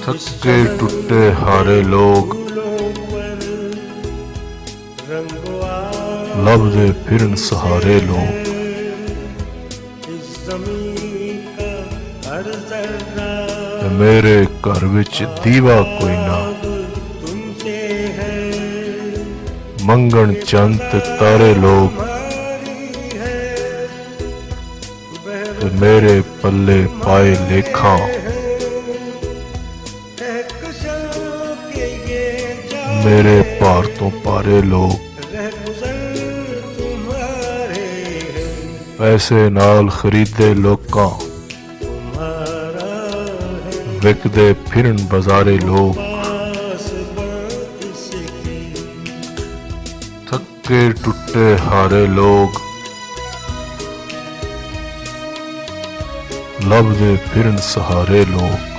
थके टुटे हारे लोग लभदे फिरन सहारे लोग। ते मेरे घर विच दीवा कोई ना, मंगन चंद तारे लोग। ते मेरे पल्ले पाए लेखा, मेरे भार तो पारे लोग। पैसे नाल खरीदे लोकां, विकदे फिरन बाजारे लोग। थके टुटे हारे लोग लभदे फिरन सहारे लोग।